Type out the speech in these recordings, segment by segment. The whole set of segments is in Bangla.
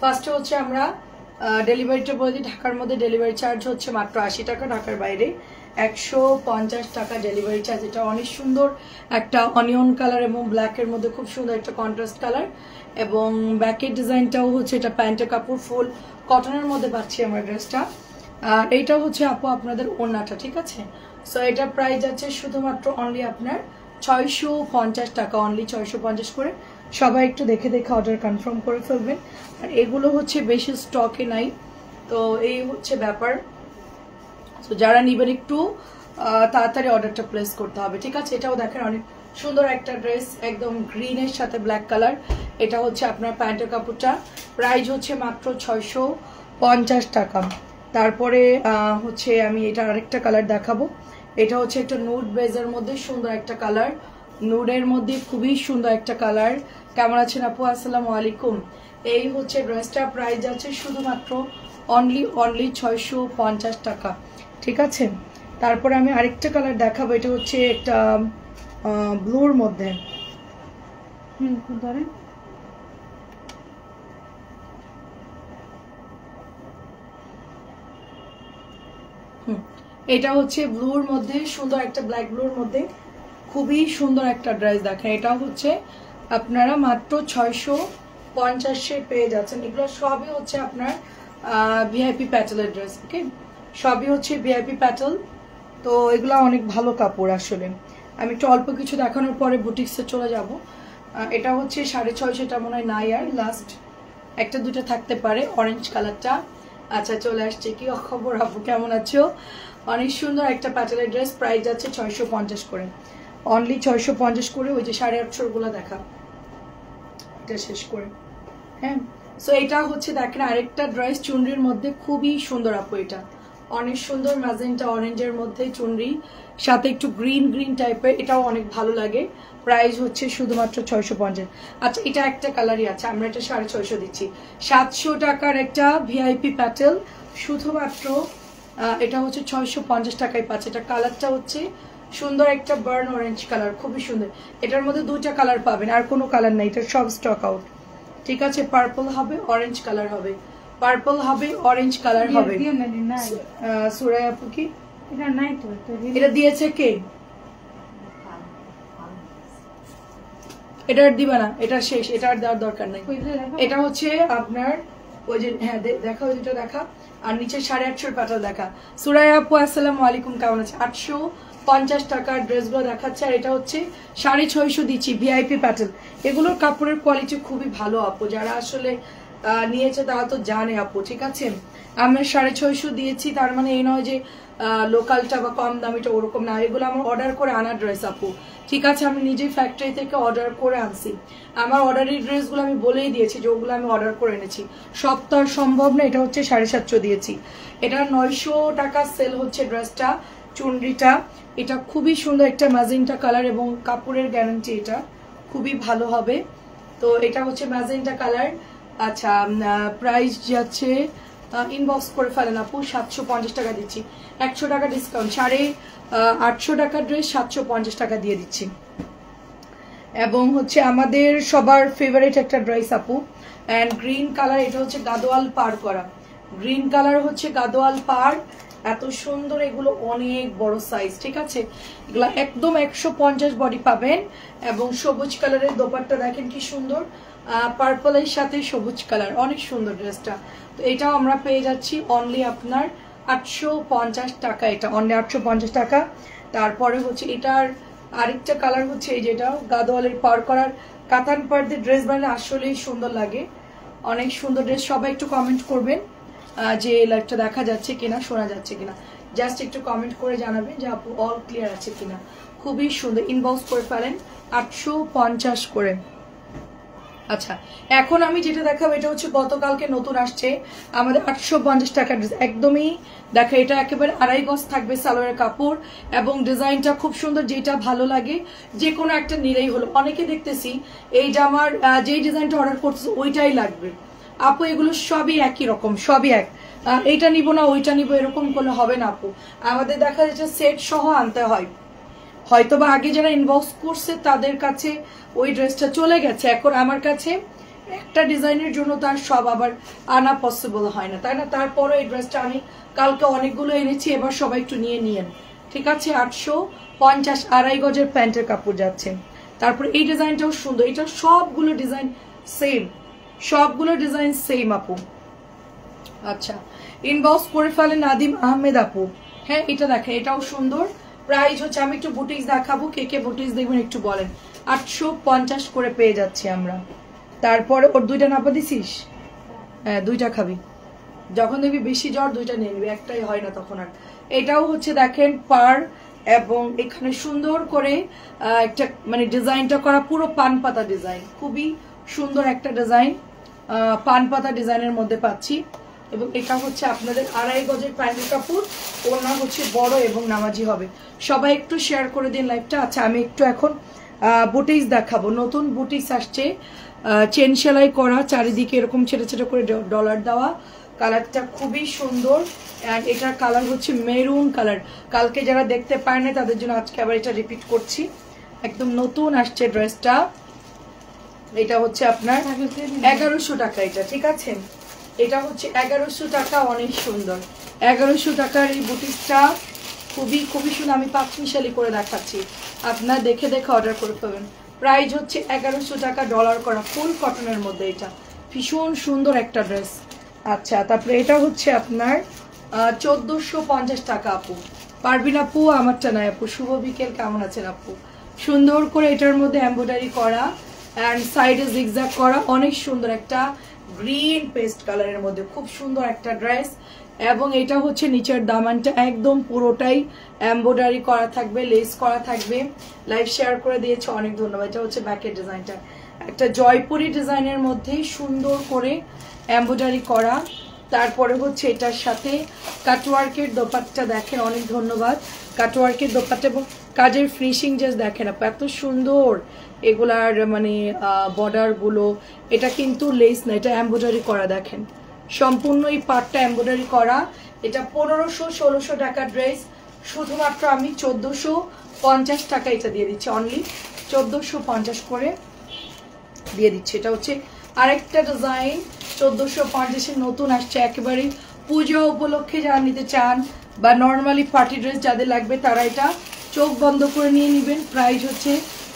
ফার্স্টে হচ্ছে আমরা ডেলিভারিটা বলে দিই। ঢাকার মধ্যে ডেলিভারি চার্জ হচ্ছে মাত্র 80 টাকা, ঢাকার বাইরে 150 টাকা ডেলিভারি চার্জ। এটা অনেক সুন্দর একটা অনিয়ন কালার এবং ব্ল্যাকের মধ্যে খুব সুন্দর একটা কন্ট্রাস্ট কালার, এবং ব্যাকের ডিজাইনটাও হচ্ছে এটা প্যান্টের কাপড় ফুল কটনের মধ্যে পাচ্ছি আমরা ড্রেসটা। আর এইটা হচ্ছে আপু আপনাদের ওড়নাটা, ঠিক আছে। সো এটা প্রাইস আছে শুধুমাত্র অনলি আপনার 650 টাকা, অনলি 650 করে। সবাই একটু দেখে দেখে অর্ডার কনফার্ম করে ফেলবেন। আর এগুলো হচ্ছে বেশি স্টকে নাই, তো এই হচ্ছে ব্যাপার। তো যারা নিবেন একটু তাড়াতাড়ি অর্ডারটা প্লেস করতে হবে, ঠিক আছে। এটাও দেখেন অনেক সুন্দর একটা ড্রেস, একদম গ্রিনের সাথে ব্ল্যাক কালার। এটা হচ্ছে আপনার প্যান্টের কাপড়টা, প্রাইস হচ্ছে মাত্র 650 টাকা। তারপরে হচ্ছে আমি এটা আরেকটা কালার দেখাবো। এটা হচ্ছে একটা নুড বেজের মধ্যে সুন্দর একটা কালার, নুডের মধ্যে খুবই সুন্দর একটা কালার। কেমন আছেন আপু? আসসালামু আলাইকুম। এই হচ্ছে ড্রেসটা, প্রাইস আছে শুধুমাত্র অনলি 650 টাকা, ঠিক আছে। তারপরে আমি আরেকটা কালার দেখাবো। এটা হচ্ছে একটা ব্লুর মধ্যে, ধরেন এটা হচ্ছে ব্লুর মধ্যে সুন্দর একটা ব্ল্যাক ব্লুর মধ্যে খুবই সুন্দর একটা ড্রেস। দেখেন এটা হচ্ছে আপনারা মাত্র 650 পেয়ে যাচ্ছেন। এগুলো সবই হচ্ছে আপনার ভিআইপি প্যাটেলের ড্রেস, ওকে, সবই হচ্ছে ভিআইপি প্যাটেল। তো এগুলো অনেক ভালো কাপড় আসলে। আমি একটু অল্প কিছু দেখানোর পরে বুটিক্সে চলে যাব। এটা হচ্ছে 650, এটা মনে হয় নাই, আর লাস্ট একটা দুটো থাকতে পারে, অরেঞ্জ কালারটা। আচ্ছা চলে আসছে, কি খবর আপু, কেমন আছো? অনেক সুন্দর একটা প্যাটেলের ড্রেস, প্রাইস আছে 650 করে, অনলি 650 করে। ওই যে 850 গুলো দেখা, এটা শেষ করে। হ্যাঁ, সো এটা হচ্ছে দেখেন আরেকটা ড্রেস চুনরির মধ্যে খুবই সুন্দর আপু, এটা অনেক সুন্দর ম্যাজেন্টা অরেঞ্জের মধ্যে চুনরি, সাথে একটু গ্রিন গ্রিন টাইপের, এটাও অনেক ভালো লাগে। প্রাইস হচ্ছে শুধুমাত্র 650। আচ্ছা এটা একটা কালারই আছে, আমরা এটা 650 দিচ্ছি। 700 টাকার একটা ভিআইপি প্যাটেল, শুধুমাত্র এটা হচ্ছে 650 টাকায় পাচ্ছে। এটা কালারটা হচ্ছে সুন্দর একটা বার্ন অরেঞ্জ কালার, খুবই সুন্দর। এটার মধ্যে দুইটা কালার পাবেন, আর কোনো কালার নাই, এটা সব স্টক আউট, ঠিক আছে। পার্পল হবে, অরেঞ্জ কালার হবে, পার্পল হবে, অরেঞ্জ কালার হবে। সুরাই আপু কি এটা নাই তো, এটা দিয়েছে কে? এটা দিবা না, এটা শেষ, এটা আর দেওয়ার দরকার নাই। এটা হচ্ছে আপনার ওই যে, হ্যাঁ দেখা, ওই যেটা দেখা, আর নিচে 850 প্যাটাল দেখা। সুরাই আপু আসসালামু আলাইকুম, কেমন আছে? 850 টাকার ড্রেসগুলো দেখাচ্ছে, আর এটা হচ্ছে 650 দিচ্ছি ভিআইপি প্যাটাল। এগুলোর কাপড়ের কোয়ালিটি খুবই ভালো আপু, যারা আসলে নিয়েছে তারা তো জানে আপু, ঠিক আছে। আমরা 650 দিয়েছি, তার মানে এই নয় যে লোকালটা বা কম দামিটা, ওরকম না। এগুলো আমার অর্ডার করে আনা ড্রেস আপু, ঠিক আছে। আমি নিজে ফ্যাক্টরি থেকে অর্ডার করে আনছি। আমার অর্ডারের ড্রেসগুলো আমি বলেই দিয়েছি যে ওগুলো আমি অর্ডার করে এনেছি, সব তো আর সম্ভব না। এটা হচ্ছে 750 দিয়েছি, এটা 900 টাকা সেল হচ্ছে ড্রেসটা, চুনরিটা। এটা খুবই সুন্দর একটা ম্যাজেন্টা কালার, এবং কাপড়ের গ্যারান্টি এটা খুবই ভালো হবে। তো এটা হচ্ছে ম্যাজেন্টা কালার। আচ্ছা প্রাইস যাচ্ছে, ইনবক্স করে ফেলেন আপু, 750 টাকা দিচ্ছি, 100 টাকা ডিসকাউন্ট, 850 টাকার ড্রেস 750 টাকা দিয়ে দিচ্ছি। এবং হচ্ছে আমাদের সবার ফেভারিট একটা ড্রেস আপু, অ্যান্ড গ্রিন কালার, এটা হচ্ছে গাদোয়াল পার করা, গ্রিন কালার হচ্ছে গাদোয়াল পার, এত সুন্দর। এগুলো অনেক বড় সাইজ, ঠিক আছে। এগুলো একদম 150 বডি পাবেন, এবং সবুজ কালারের দোপাট্টা দেখেন কি সুন্দর, পার্পলের সাথে সবুজ কালার, অনেক সুন্দর ড্রেসটা। তো এটাও আমরা পেয়ে যাচ্ছি অনলি আপনার 850 টাকা, এটা অনলি 850 টাকা। তারপরে হচ্ছে এটার আরেকটা কালার হচ্ছে এই যেটা গাদোয়ালের পার করার কাতান পার দিয়ে ড্রেস বানালে আসলেই সুন্দর লাগে, অনেক সুন্দর ড্রেস। সবাই একটু কমেন্ট করবেন যে লাইভটা দেখা যাচ্ছে কিনা, শোনা যাচ্ছে কিনা, জাস্ট একটু কমেন্ট করে জানাবেন যে আপু অল ক্লিয়ার আছে কিনা। খুবই সুন্দর, ইনবক্স করে ফেলেন 850 করে। আচ্ছা এখন আমি যেটা দেখাবো এটা হচ্ছে গতকালকে নতুন আসছে আমাদের 850 টাকা ড্রেস, একদমই দেখা, এটা একেবারে 2.5 গজ থাকবে সালোয়ারের কাপড়, এবং ডিজাইনটা খুব সুন্দর, যেটা ভালো লাগে যে কোনো একটা নিলেই হলো। অনেকে দেখতেছি এই জামার যেই ডিজাইনটা অর্ডার করতেছে ওইটাই লাগবে, আপু এগুলো সবই একই রকম, সবই এক, এইটা নিব না ওইটা নিব এরকম করলে হবে না আপু। আমাদের দেখা যাচ্ছে সেট সহ আনতে হয়, হয়তোবা আগে যারা ইনবক্স করছে তাদের কাছে ওই ড্রেসটা চলে গেছে, এখন আমার কাছে একটা ডিজাইনের জন্য তার সব আবার আনা পসিবল হয় না, তাই না? তারপরে এই ড্রেসটা আমি কালকে অনেকগুলো এনেছি, এবার সবাই একটু নিয়েন, ঠিক আছে? 850 আড়াই গজের প্যান্টের কাপড় যাচ্ছে। তারপরে এই ডিজাইনটাও সুন্দর, এটা সবগুলো ডিজাইন সেম, সবগুলো ডিজাইন সেম আপু। আচ্ছা, ইনবক্স করে ফেলেন নাদিম আহমেদ আপু। হ্যাঁ, এটা দেখেন, এটাও সুন্দর। প্রাইস হচ্ছে, আমি একটু বুটিক্স দেখাবো, কে কে বুটিক্স দেখবেন একটু বলেন। 850 করে পেয়ে যাচ্ছি আমরা। তারপরে ওর দুইটা নাপা দিছিস? হ্যাঁ, দুইটা খাবি, যখন দেখবি বেশি জ্বর দুইটা নিয়ে নিবি, একটাই হয় না তখন আর। এটাও হচ্ছে দেখেন পার, এবং এখানে সুন্দর করে একটা মানে ডিজাইনটা করা, পুরো পান পাতা ডিজাইন, খুবই সুন্দর একটা ডিজাইন, পান পাতা ডিজাইনের মধ্যে পাচ্ছি। এবং এটা হচ্ছে আপনাদের আড়াই গজের প্যান্টের কাপড়, ওনা হচ্ছে বড় এবং নামাজি হবে। সবাই একটু শেয়ার করে দিন লাইভটা। আচ্ছা, আমি একটু এখন বুটিক্স দেখাবো, নতুন বুটিক্স আসছে, চেন সেলাই করা, চারিদিকে এরকম ছোট ছোট করে ডলার দেওয়া, কালারটা খুবই সুন্দর। অ্যান্ড এটার কালার হচ্ছে মেরুন কালার, কালকে যারা দেখতে পায় না তাদের জন্য আজকে আবার এটা রিপিট করছি, একদম নতুন আসছে ড্রেসটা। এটা হচ্ছে আপনার 1100 টাকা, এটা ঠিক আছে? এটা হচ্ছে 1100 টাকা, অনেক সুন্দর। 1100 টাকার এই বুটিক্সটা খুবই খুবই সুন্দর, আমি 5 মিশালি করে দেখাচ্ছি, আপনার দেখে দেখে অর্ডার করে পাবেন। প্রাইস হচ্ছে 1100 টাকা, ডলার করা, ফুল কটনের মধ্যে, এটা ভীষণ সুন্দর একটা ড্রেস। আচ্ছা, তারপরে এটা হচ্ছে আপনার 1450 টাকা আপু। পারবিন আপু, আমারটা নাই আপু। শুভ বিকেল, কেমন আছেন আপু? সুন্দর করে এটার মধ্যে এমব্রয়ডারি করা অ্যান্ড সাইডে জিগজ্যাগ করা, অনেক সুন্দর একটা গ্রিন পেস্ট কালারের মধ্যে, খুব সুন্দর একটা ড্রেস। এবং এটা হচ্ছে নিচের দামানটা একদম পুরোটাই এমব্রয়ডারি করা থাকবে, লেস করা থাকবে। লাইভ শেয়ার করে দিয়েছে, অনেক ধন্যবাদ। এটা হচ্ছে ব্যাকের ডিজাইনটা, একটা জয়পুরি ডিজাইনের মধ্যে সুন্দর করে এমব্রয়ডারি করা। তারপরে হচ্ছে এটার সাথে কাটওয়ার্কের দোপাট্টা, দেখেন, অনেক ধন্যবাদ। কাটওয়ার্কের দোপাট্টা এবং কাজের ফিনিশিং জাস্ট দেখেন আপু, এত সুন্দর এগুলার মানে বর্ডার গুলো। এটা কিন্তু লেস না, এটা এমব্রয়ডারি করা, দেখেন সম্পূর্ণ এই পার্টটা এমব্রয়ডারি করা। এটা 1500-1600 টাকার ড্রেস, শুধুমাত্র আমি 1450 টাকা এটা দিয়ে দিচ্ছি, অনলি 1450 করে দিয়ে দিচ্ছি। এটা হচ্ছে আরেকটা ডিজাইন 1450-এর নতুন আসছে, একেবারে পূজা উপলক্ষে যারা নিতে চান বা নর্মালি পার্টি ড্রেস যাদের লাগবে তারা এটা চোখ বন্ধ করে নিয়ে নেবেন। প্রাইস হচ্ছে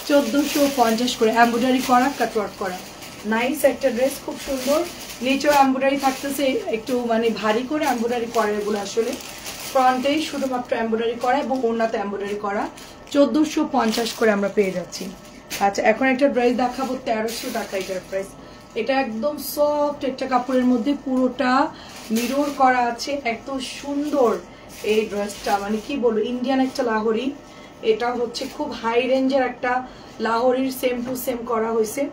1450 করে, এমব্রয়ডারি করা, কাটওয়ার্ক করা, নাইস একটা ড্রেস, খুব সুন্দর। নিচেও এমব্রয়ডারি থাকতেছে, একটু মানে ভারী করে এমব্রয়ডারি করা এগুলো আসলে। ফ্রন্টেই শুধুমাত্র এমব্রয়ডারি করা এবং ওড়নাতে এমব্রয়ডারি করা, 1450 করে আমরা পেয়ে যাচ্ছি। আচ্ছা, এখন একটা ড্রেস দেখাবো 1300 টাকা এটার প্রাইস। এটা একদম সফট একটা কাপড়ের মধ্যে, পুরোটা মিরর করা আছে, এত সুন্দর এই ড্রেসটা, মানে কি বলবো, ইন্ডিয়ান একটা লাহোরি। এটা হচ্ছে খুব হাই রেঞ্জের একটা লাহোরির, সেম টু সেম করা হয়েছে।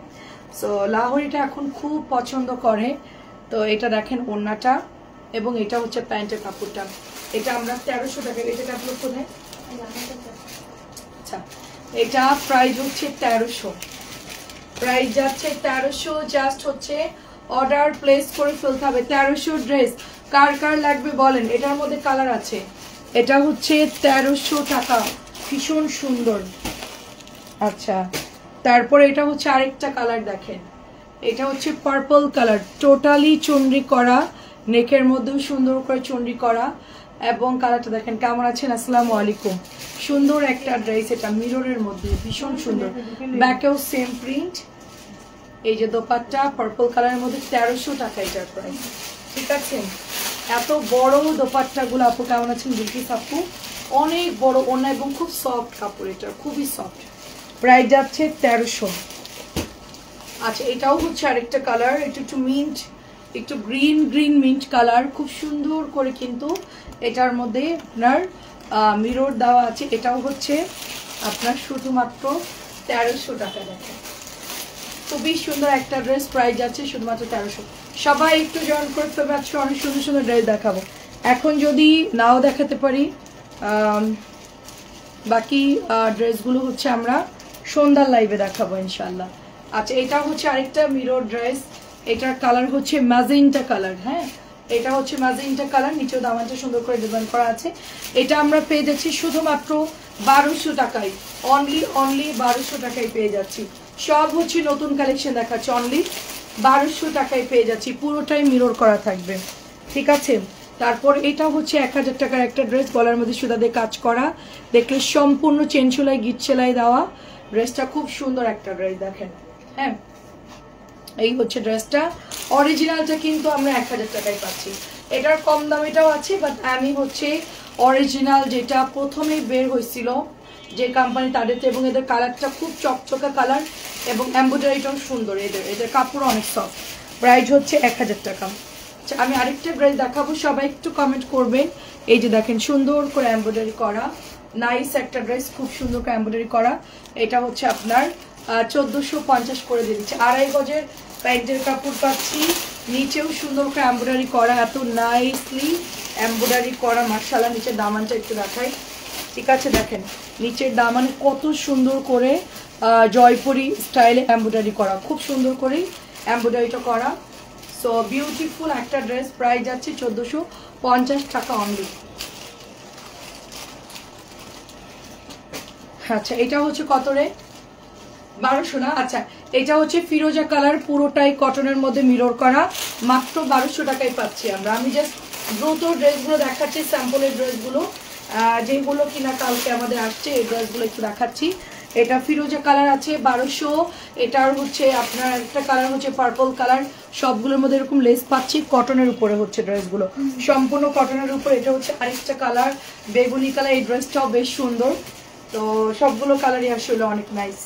সো লাহোরিটা এখন খুব পছন্দ করে। তো এটা দেখেন ওড়নাটা, এবং এটা হচ্ছে প্যান্টের কাপড়টা। এটা আমরা 1300 টাকা, এটা কাপড় কোথায়? আচ্ছা, এটা প্রাইস হচ্ছে 1300, প্রাইস যাচ্ছে 1300। জাস্ট হচ্ছে অর্ডার প্লেস করে ফেলতে হবে। 1300 ড্রেস কার কার লাগবে বলেন। এটার মধ্যে কালার আছে, এটা হচ্ছে 1300 টাকা, ভীষণ সুন্দর। আচ্ছা, তারপরে এটা হচ্ছে আরেকটা কালার, দেখেন, এটা হচ্ছে পার্পল কালার, টোটালি চুনরি করা, নেকের মধ্যেও সুন্দর করে চুনরি করা, এবং কালারটা দেখেন। কেমন আছেন? আসসালামু আলাইকুম। সুন্দর একটা ড্রেস, এটা মিররের মধ্যে, ভীষণ সুন্দর। ব্যাকেও সেম প্রিন্ট। এই যে দোপাট্টা পার্পল কালারের মধ্যে, 1300 টাকা এটার প্রাইস, ঠিক আছে? এত বড় দোপাট্টাগুলো আপু, কেমন আছেন? বিলকিস আপু, অনেক বড় ওড়না এবং খুব সফট কাপড়, এটা খুবই সফট। প্রাইস যাচ্ছে 1300। আচ্ছা, এটাও হচ্ছে আরেকটা কালার, এটা একটু মিন্ট, একটু গ্রিন গ্রিন মিন্ট কালার, খুব সুন্দর করে কিন্তু এটার মধ্যে আপনার মিরর দেওয়া আছে। এটাও হচ্ছে আপনার শুধুমাত্র 1300 টাকা, দেখেন খুবই সুন্দর একটা ড্রেস, প্রাইস যাচ্ছে শুধুমাত্র 1300। সবাই একটু জয়েন করতে পারছো, অনেক সুন্দর সুন্দর ড্রেস দেখাবো। এখন যদি নাও দেখাতে পারি, বাকি ড্রেসগুলো হচ্ছে আমরা সন্ধ্যার লাইভে দেখাবো ইনশাল্লাহ। আচ্ছা, এটা হচ্ছে আরেকটা মিরর ড্রেস, এটার কালার হচ্ছে ম্যাজেন্টা কালার। হ্যাঁ, এটা হচ্ছে ম্যাজেন্টা কালার, নিচেও দামানটা সুন্দর করে ডিজাইন করা আছে। এটা আমরা পেয়ে যাচ্ছি শুধুমাত্র 1200 টাকায়, অনলি 1200 টাকায় পেয়ে যাচ্ছি। সব হচ্ছে নতুন কালেকশন দেখাচ্ছে, অনলি 1200 টাকায় পেয়ে যাচ্ছি, পুরোটাই মিরর করা থাকবে, ঠিক আছে। তারপর এটা হচ্ছে 1000 টাকার একটা ড্রেস, গলার মধ্যে সুতা দিয়ে কাজ করা, দেখলে সম্পূর্ণ চেন সেলাই গিট সেলাই দেওয়া। ড্রেসটা খুব সুন্দর একটা ড্রেস, দেখেন। হ্যাঁ, এই হচ্ছে ড্রেসটা। অরিজিনালটা কিন্তু আমরা 1000 টাকায় পাচ্ছি, এটার কম দামেটাও আছে, বাট আমি হচ্ছে অরিজিনাল যেটা প্রথমে বের হয়েছিল যে কোম্পানি তাদের, এবং এদের কালারটা খুব চকচকা কালার এবং এমব্রয়ডারিটাও সুন্দর, এদের কাপড় অনেক সফট। প্রাইস হচ্ছে 1000 টাকা। আচ্ছা, আমি আরেকটা ড্রেস দেখাবো, সবাই একটু কমেন্ট করবেন। এই যে দেখেন সুন্দর করে এমব্রয়ডারি করা, নাইস একটা ড্রেস, খুব সুন্দর করে এমব্রয়ডারি করা। এটা হচ্ছে আপনার 1450 করে দিয়ে দিচ্ছে। 2.5 গজের প্যান্টের কাপড় পাচ্ছি, নিচেও সুন্দর করে এমব্রয়ডারি করা, এত নাইসলি এমব্রয়ডারি করা, মাশাআল্লাহ। নিচের দামানটা একটু দেখাই, ঠিক আছে, দেখেন নিচের দামানে কত সুন্দর করে জয়পুরি স্টাইলে এমব্রয়ডারি করা, খুব সুন্দর করে এমব্রয়ডারিটা করা। সো বিউটিফুল একটা ড্রেস, প্রাইস যাচ্ছে 1450 টাকা অনলি। আচ্ছা, এটা হচ্ছে কত রে? 1200 না? আচ্ছা, এটা হচ্ছে ফিরোজা কালার, পুরোটাই কটনের মধ্যে মিরর করা, মাত্র 1200 টাকায় পাচ্ছি আমরা। আমি জাস্ট দ্রুত ড্রেসগুলো দেখাচ্ছি, স্যাম্পলের ড্রেসগুলো যেগুলো কিনা কালকে আমাদের আসছে, এই ড্রেসগুলো একটু দেখাচ্ছি। এটা ফিরোজা কালার আছে 1200, এটার হচ্ছে আপনার একটা কালার হচ্ছে পার্পল কালার, সবগুলোর মধ্যে এরকম লেস পাচ্ছি, কটনের উপরে হচ্ছে ড্রেসগুলো, সম্পূর্ণ কটনের উপর। এটা হচ্ছে আরেকটা কালার বেগুনি কালার, এই ড্রেসটাও বেশ সুন্দর। তো সবগুলো কালারই আসলে অনেক নাইস।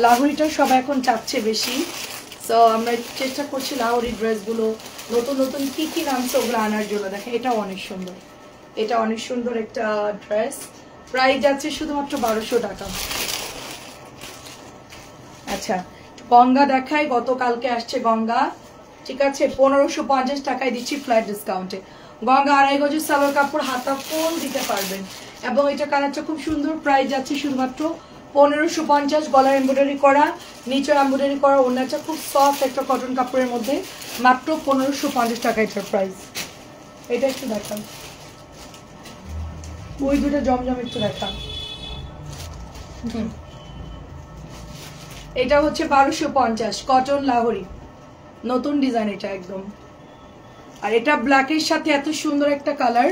লাহোরিটা সবাই এখন চাচ্ছে বেশি, সো আমরা চেষ্টা করছি লাহোরি ড্রেসগুলো নতুন নতুন কি কি নামছে ওগুলো আনার জন্য। দেখেন এটা অনেক সুন্দর, এটা অনেক সুন্দর একটা ড্রেস, প্রাইস যাচ্ছে শুধুমাত্র 1200 টাকা। আচ্ছা, গঙ্গা দেখাই, গতকালকে আসছে গঙ্গা, ঠিক আছে, 1550 টাকায় দিচ্ছি ফ্ল্যাট ডিসকাউন্টে। গঙ্গা 2.5 গজের সালোয়ার কাপড়, হাতা ফুল দিতে পারবেন, এবং এটা কালারটা খুব সুন্দর। প্রাইস যাচ্ছে শুধুমাত্র 1550, গলার এমব্রয়ডারি করা, নিচে এমব্রয়ডারি করা, ওড়নাটা খুব সফট একটা কটন কাপড়ের মধ্যে, মাত্র 1550 টাকা এটার প্রাইস। এটা একটু দেখান, ওই দুটো জমজম একটু দেখান। এটা হচ্ছে 1250 কটন লাহোরি, নতুন ডিজাইন এটা একদম। আর এটা ব্ল্যাকের সাথে এত সুন্দর একটা কালার,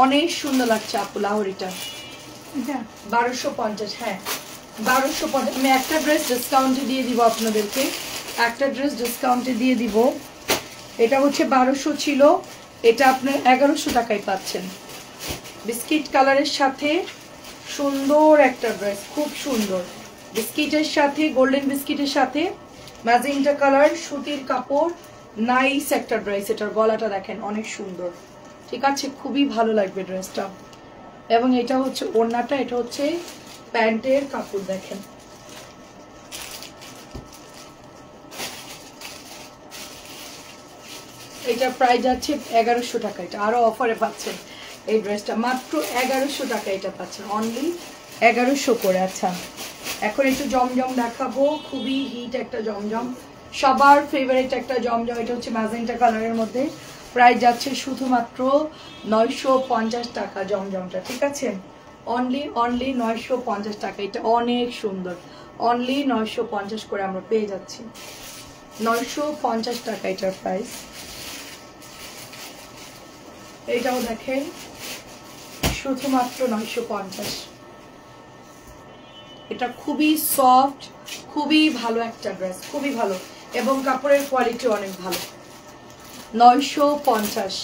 অনেক সুন্দর লাগছে আপু লাহোরিটা। 1250, হ্যাঁ 1250। আমি একটা ড্রেস ডিসকাউন্টে দিয়ে দিব আপনাদেরকে, একটা ড্রেস ডিসকাউন্টে দিয়ে দিব। এটা হচ্ছে 1200 ছিল, এটা আপনার 1100 টাকায় পাচ্ছেন। বিস্কিট কালারের সাথে সুন্দর একটা ড্রেস, খুব সুন্দর, বিস্কিটের সাথে গোল্ডেন বিস্কিটের সাথে ম্যাজেন্টা কালার, সুতির কাপড়, নাইস একটা ড্রেস। এটার গলাটা দেখেন অনেক সুন্দর, ঠিক আছে, খুবই ভালো লাগবে ড্রেসটা। এবং এটা হচ্ছে ওড়নাটা, এটা হচ্ছে প্যান্টের কাপড়, দেখেন এটা প্রাইস যাচ্ছে 1100 টাকা। এটা আরো অফারে পাচ্ছেন এই ড্রেসটা, মাত্র 1100 টাকা এটা পাচ্ছেন, অনলি 1100 করে। আচ্ছা, এখন একটু জমজম দেখাবো, খুবই হিট একটা জমজম, সবার ফেভারিট একটা জমজম। এটা হচ্ছে ম্যাজেন্টা কালারের মধ্যে, প্রাইস যাচ্ছে শুধুমাত্র 950 টাকা জমজমটা, ঠিক আছে, অনলি 950 টাকা। এটা অনেক সুন্দর, অনলি 950 করে আমরা পেয়ে যাচ্ছি, 950 টাকা এটার প্রাইস। এটাও দেখেন শুধুমাত্র 950। এটা খুবই সফট, খুবই ভালো একটা ড্রেস, খুবই ভালো, এবং কাপড়ের কোয়ালিটি অনেক ভালো। 950।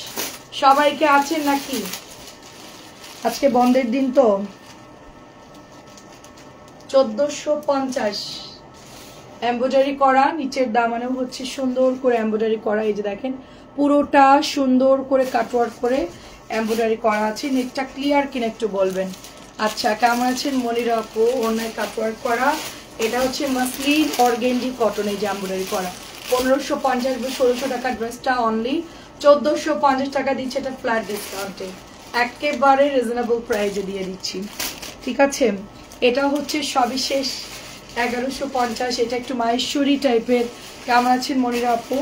সবাইকে আছেন নাকি? আজকে বন্ধের দিন তো। 1450 এমব্রয়ডারি করা, নিচের দামানেও হচ্ছে সুন্দর করে এমব্রয়ডারি করা। এই যে দেখেন পুরোটা সুন্দর করে কাটওয়ার্ক করে এমব্রয়ডারি করা আছে। নেটটা ক্লিয়ার কিনা একটু বলবেন। আচ্ছা, কেমন আছেন মনিরা আপু? অন্যায় কাটওয়ার্ক করা, এটা হচ্ছে মাসলিন অর্গেন্ডি কটন, এই যে এমব্রয়ডারি করা। 1550 বা 1600 টাকা ড্রেসটা অনলি 1450 টাকা দিচ্ছে, এটা ফ্ল্যাট ডিসকাউন্টে, একেবারে রিজনেবল প্রাইসে দিয়ে দিচ্ছি, ঠিক আছে। এটা হচ্ছে সবিশেষ 1150, এটা একটু মাহেশ্বরী টাইপের। কেমন আছেন মনিরা আপু?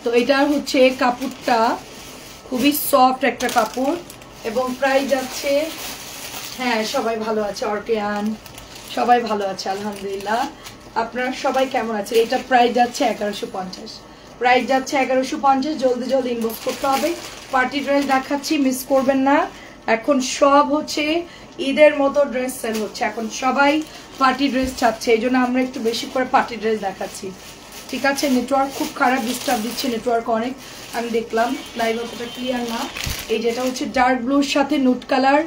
তো এটা হচ্ছে কাপড়টা খুবই সফট একটা কাপড়, এবং প্রাইস যাচ্ছে, হ্যাঁ সবাই ভালো আছে, অর্কেয়ান সবাই ভালো আছে আলহামদুলিল্লাহ। আপনারা সবাই কেমন আছেন? এটা প্রাইস যাচ্ছে 1150, প্রাইস যাচ্ছে 1150। জলদি জলদি ইনবক্স করতে হবে। পার্টি ড্রেস দেখাচ্ছি, মিস করবেন না। এখন সব হচ্ছে ঈদের মতো ড্রেস সেল হচ্ছে, এখন সবাই পার্টি ড্রেস চাচ্ছে, এই জন্য আমরা একটু বেশি করে পার্টি ড্রেস দেখাচ্ছি। ঠিক আছে, নেটওয়ার্ক খুব খারাপ, ডিস্টার্ব দিচ্ছে নেটওয়ার্ক অনেক, আমি দেখলাম লাইভ অতটা ক্লিয়ার না। এই যেটা হচ্ছে ডার্ক ব্লুর সাথে নুট কালার,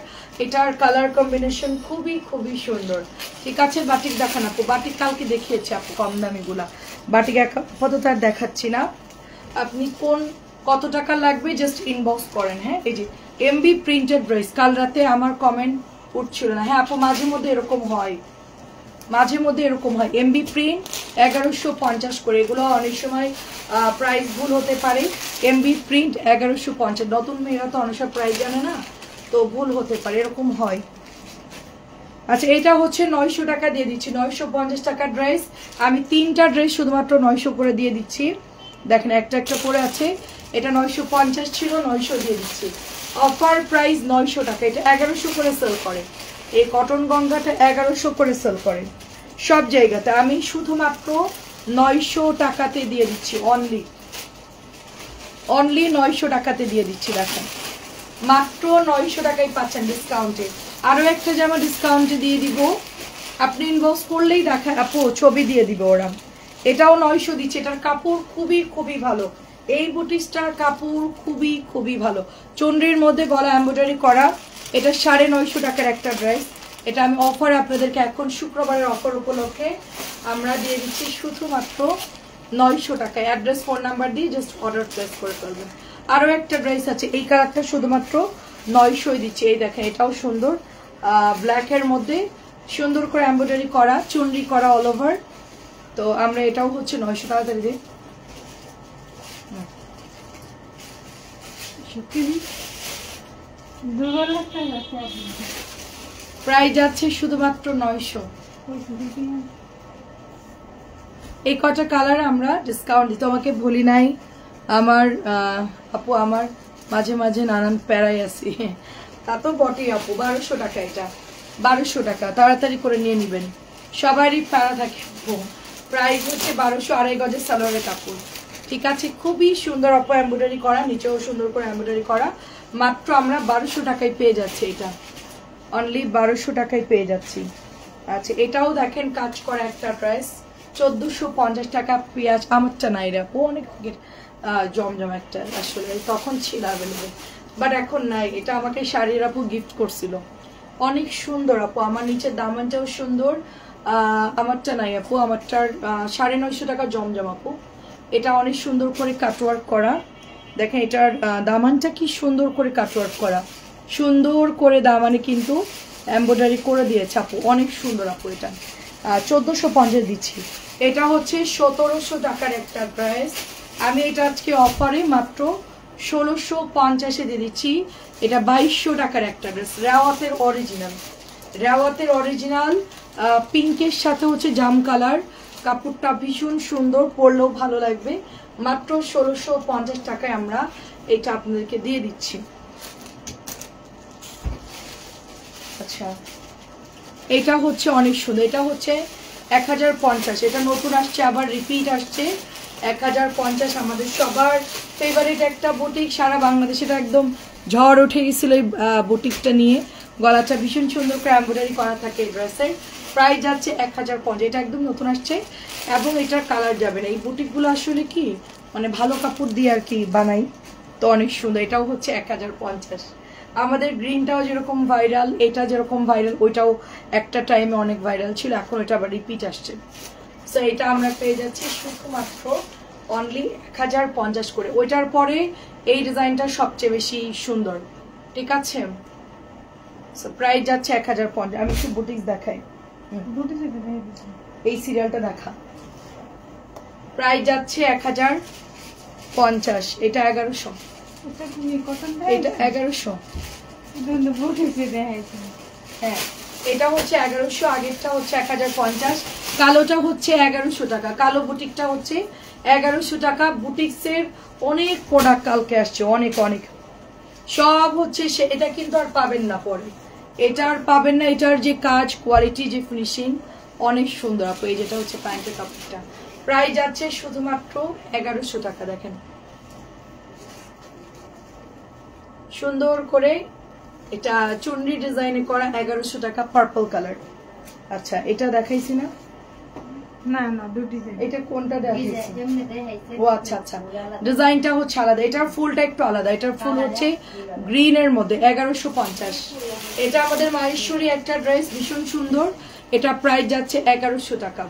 এটার কালার কম্বিনেশন খুবই খুবই সুন্দর। ঠিক আছে, বাটিক দেখান আপু, বাটিক কালকে দেখিয়েছি আপু কম দামিগুলা, বাটিক আপাতত আর দেখাচ্ছি না। আপনি কত টাকা লাগবে জাস্ট ইনবক্স করেন। হ্যাঁ, এই যে এমবি প্রিন্টেড ড্রেস, কাল রাতে আমার কমেন্ট উঠছিল না। হ্যাঁ আপু, মাঝে মধ্যে এরকম হয়, মাঝে মধ্যে এরকম হয়। এমবি প্রিন্ট 1150 করে, এগুলো অনেক সময় প্রাইস ভুল হতে পারে। এমবি প্রিন্ট 1150, নতুন মেয়েরা তো অনেক সব প্রাইস জানে না, তো ভুল হতে পারে, এরকম হয়। আচ্ছা, এটা হচ্ছে 900 টাকা দিয়ে দিচ্ছি, 950 টাকার ড্রেস। আমি 3টা ড্রেস শুধুমাত্র 900 করে দিয়ে দিচ্ছি। দেখেন একটা একটা করে আছে, এটা 950 ছিল, 900 দিয়ে দিচ্ছি। অফার প্রাইস 900 টাকা, এটা 1100 করে সেল করে। এই কটন গঙ্গাটা 1100 করে সেল করে সব জায়গাতে, আমি শুধুমাত্র 900 টাকাতে দিয়ে দিচ্ছি। অনলি 900 টাকাতে দিয়ে দিচ্ছি। দেখেন মাত্র 900 টাকায় পাচ্ছেন ডিসকাউন্টে। আরও একটা জামা ডিসকাউন্টে দিয়ে দিব, আপনি ইনবক্স করলেই দেখায় আপু, ছবি দিয়ে দিব ওরা। এটাও 900 দিচ্ছে, এটার কাপড় খুবই খুবই ভালো, এই বুটিক্সটার কাপড় খুবই খুবই ভালো, চন্দ্রির মধ্যে গলা এমব্রয়ডারি করা। এটা 950 টাকার একটা ড্রেস, এটা আমি অফার আপনাদেরকে এখন শুক্রবারের অফার উপলক্ষে আমরা দিয়ে দিচ্ছি শুধুমাত্র 900 টাকায়। অ্যাড্রেস ফোন নাম্বার দিয়ে জাস্ট অর্ডার প্লেস করে ফেলবেন। আরও একটা ড্রেস আছে, এই কালারটা শুধুমাত্র 900 দিচ্ছি। এই দেখেন এটাও সুন্দর, ব্ল্যাকের মধ্যে সুন্দর করে এমব্রয়ডারি করা, চুনরি করা অল ওভার। তো আমরা এটাও হচ্ছে 900 টাকা দিই। প্রাইস যাচ্ছে শুধুমাত্র 900। এই কটা কালার আমরা ডিসকাউন্ট দিই, তোমাকে ভুলি নাই আমার আপু, আমার মাঝে মাঝে নানান প্যারাই আসি, তা তো বটেই আপু। 1200 টাকা, এটা 1200 টাকা, তাড়াতাড়ি করে নিয়ে নেবেন, সবারই প্যারা থাকে আপু। প্রাইস হচ্ছে 1200, 2.5 গজের সালোয়ারের কাপড়। ঠিক আছে, খুবই সুন্দর আপু, এমব্রয়ডারি করা, নিচেও সুন্দর করে এমব্রয়ডারি করা। মাত্র আমরা 1200 টাকায় পেয়ে যাচ্ছি, এটা অনলি 1200 টাকায় পেয়ে যাচ্ছি। আচ্ছা, এটাও দেখেন কাজ করা একটা ড্রেস, 1450 টাকা। পেঁয়াজ আমারটা নাই রে আপু, অনেক জমজম একটা, আসলে তখন ছিল অ্যাভেলেবেল, বাট এখন নাই। এটা আমাকে শাড়ির আপু গিফট করছিল, অনেক সুন্দর আপু, আমার নিচের দামানটাও সুন্দর। আমারটা নাই আপু, আমারটার 950 টাকা জমজম আপু। এটা অনেক সুন্দর করে কাটওয়ার্ক করা, দেখেন এটার দামানটা কি সুন্দর করে কাটওয়ার্ক করা, সুন্দর করে দামানে কিন্তু এমব্রয়ডারি করে দিয়েছে আপু, অনেক সুন্দর আপু। এটা 1450 দিচ্ছি। এটা হচ্ছে 1700 টাকার একটা ড্রেস, আমি এটা আজকে অফারে মাত্র 1650 দিয়ে দিচ্ছি। এটা 2200 টাকার একটা ড্রেস, রেওয়াতের অরিজিনাল পিঙ্কের সাথে হচ্ছে জাম কালার, কাপড়টা ভীষণ সুন্দর, পরলেও ভালো লাগবে। মাত্র 1650 টাকায় আমরা এটা আপনাদেরকে দিয়ে দিচ্ছি। আচ্ছা, এটা হচ্ছে অনেক সুন্দর, এটা হচ্ছে 1050, এটা নতুন আসছে, আবার রিপিট আসছে। 1050 আমাদের সবার ফেভারিট একটা বুটিক, সারা বাংলাদেশে এটা একদম ঝড় উঠে গেছিল এই বুটিকটা নিয়ে। গলাটা ভীষণ সুন্দর করে এমব্রয়ডারি করা থাকে এই ড্রেসের। প্রাইস যাচ্ছে 1050, এটা একদম নতুন আসছে এবং এটার কালার যাবে না। এই বুটিকগুলো আসলে কি মানে ভালো কাপড় দিয়ে আর কি বানাই, তো অনেক সুন্দর। এটাও হচ্ছে 1050। আমাদের গ্রিনটাও যেরকম ভাইরাল, এটা যেরকম ভাইরাল, ওইটাও একটা টাইমে অনেক ভাইরাল ছিল, এখন এটা আবার রিপিট আসছে। সো এটা আমরা পেয়ে যাচ্ছি শুধুমাত্র অনলি 1050 করে। ওইটার পরে এই ডিজাইনটা সবচেয়ে বেশি সুন্দর। ঠিক আছে, সো প্রাইস যাচ্ছে 1050। আমি একটু বুটিক্স দেখাই, এই সিরিয়ালটা দেখা। প্রাইস যাচ্ছে 1050, এটা 1100, এটা 1100। হ্যাঁ, এটা হচ্ছে 1100, আগেরটা হচ্ছে 1050, কালোটা হচ্ছে 1100 টাকা। কালো বুটিকটা হচ্ছে 1100 টাকা। বুটিক্সের অনেক প্রোডাক্ট কালকে আসছে, অনেক অনেক, সব হচ্ছে এটা কিন্তু আর পাবেন না পরে, এটা আর পাবেন না। এটার যে কাজ, কোয়ালিটি, যে ফিনিশিং অনেক সুন্দর আপু। এই যেটা হচ্ছে প্যান্টের কাপড়টা, প্রাইস যাচ্ছে শুধুমাত্র 1100 টাকা। দেখেন সুন্দর করে এটা চুনরি ডিজাইনে করা, 1100 টাকা, পার্পল কালার। আচ্ছা এটা দেখাইছি না? না না, দুটি এটা কোনটা দেখাইছি? ও আচ্ছা আচ্ছা, ডিজাইনটা হচ্ছে আলাদা, এটার ফুলটা একটু আলাদা। এটার ফুল হচ্ছে গ্রিন এর মধ্যে, 1150। এটা আমাদের মাহেশ্বরী একটা ড্রেস, ভীষণ সুন্দর। এটা প্রাইস যাচ্ছে 1100 টাকা,